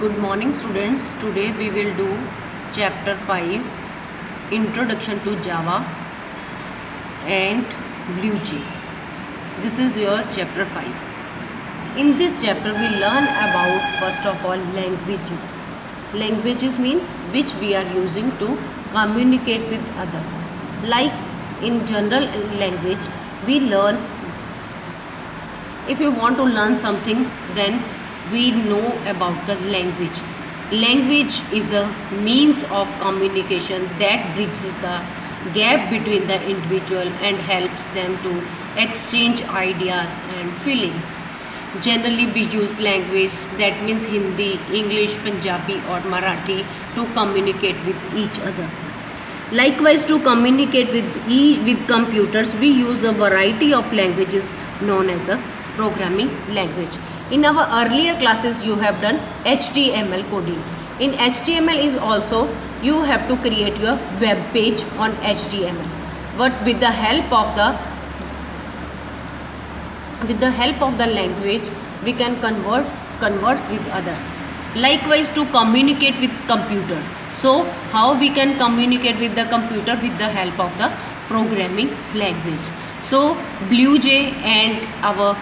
Good morning students. Today we will do chapter 5 Introduction to Java and BlueJ. This is your chapter 5. In this chapter we learn about first of all languages. Languages mean which we are using to communicate with others. Like in general language we learn, if you want to learn something then we know about the language. Language is a means of communication that bridges the gap between the individual and helps them to exchange ideas and feelings. Generally we use language, that means Hindi, English, Punjabi or Marathi, to communicate with each other. Likewise, to communicate with computers, we use a variety of languages known as a programming language. In our earlier classes, you have done HTML coding. In HTML is also you have to create your web page on HTML. But with the help of the language, we can converse with others. Likewise, to communicate with computer. So how we can communicate with the computer? With the help of the programming language. So BlueJ and our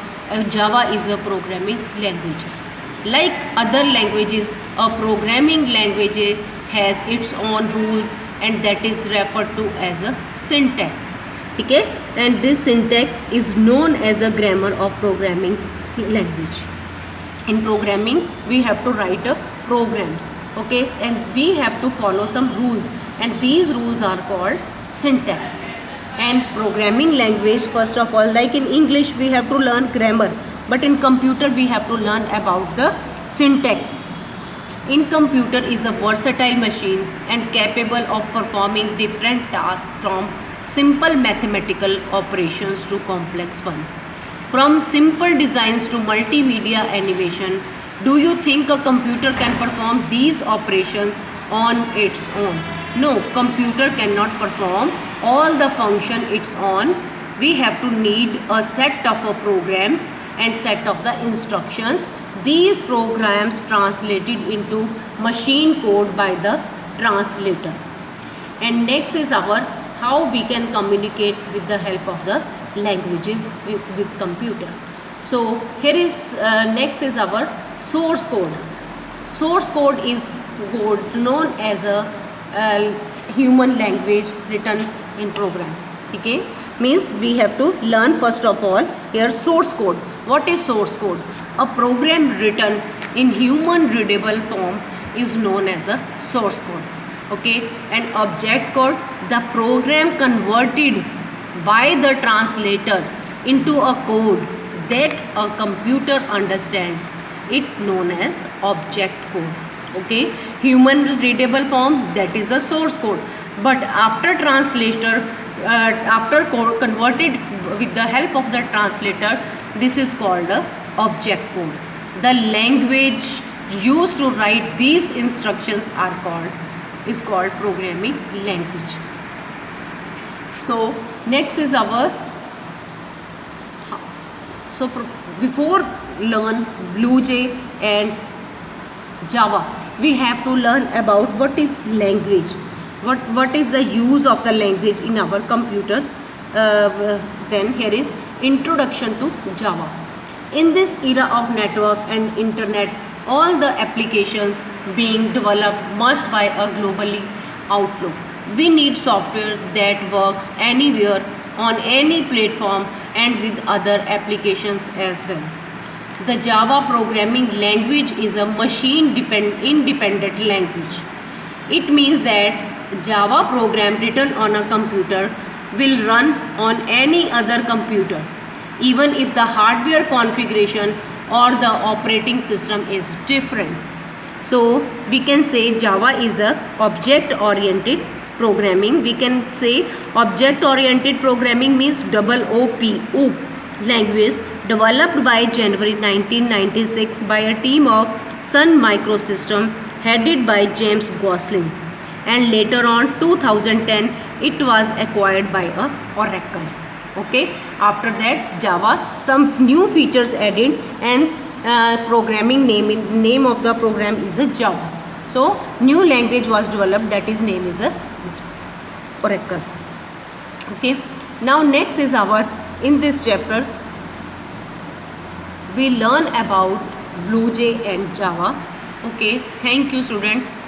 Java is a programming languages. Like other languages, a programming language has its own rules and that is referred to as a syntax. Okay, and this syntax is known as a grammar of programming language. In programming we have to write programs, okay, and we have to follow some rules, and these rules are called syntax. And programming language, first of all, like in English we have to learn grammar, but in computer we have to learn about the syntax. In computer is a versatile machine and capable of performing different tasks, from simple mathematical operations to complex ones. From simple designs to multimedia animation, do you think a computer can perform these operations on its own? No, computer cannot perform all the function its own. We have to need a set of programs and set of the instructions. These programs translated into machine code by the translator. And next is our how we can communicate with the help of the languages with computer. So here is next is our source code. Source code is code known as a human language written in program. Okay, means we have to learn first of all here source code. What is source code? A program written in human readable form is known as a source code. Okay, and object code, the program converted by the translator into a code that a computer understands, it known as object code. Okay, human readable form, that is a source code, but after translator converted with the help of the translator, this is called a object code. The language used to write these instructions is called programming language. So next is our, so before learn BlueJ and Java, we have to learn about what is language, what is the use of the language in our computer. Then here is introduction to Java. In this era of network and internet, all the applications being developed must by a globally outlook. We need software that works anywhere, on any platform, and with other applications as well. The Java programming language is a machine independent language. It means that Java program written on a computer will run on any other computer, even if the hardware configuration or the operating system is different. So we can say Java is a object oriented programming. We can say object oriented programming means OOP language, developed by January 1996 by a team of Sun Microsystem headed by James Gosling, and later on 2010 it was acquired by Oracle. Okay, after that Java some new features added, and programming name of the program is a Java. So new language was developed, that is name is a Oracle. Okay, now next is our, in this chapter we learn about BlueJ and Java. Okay, thank you students.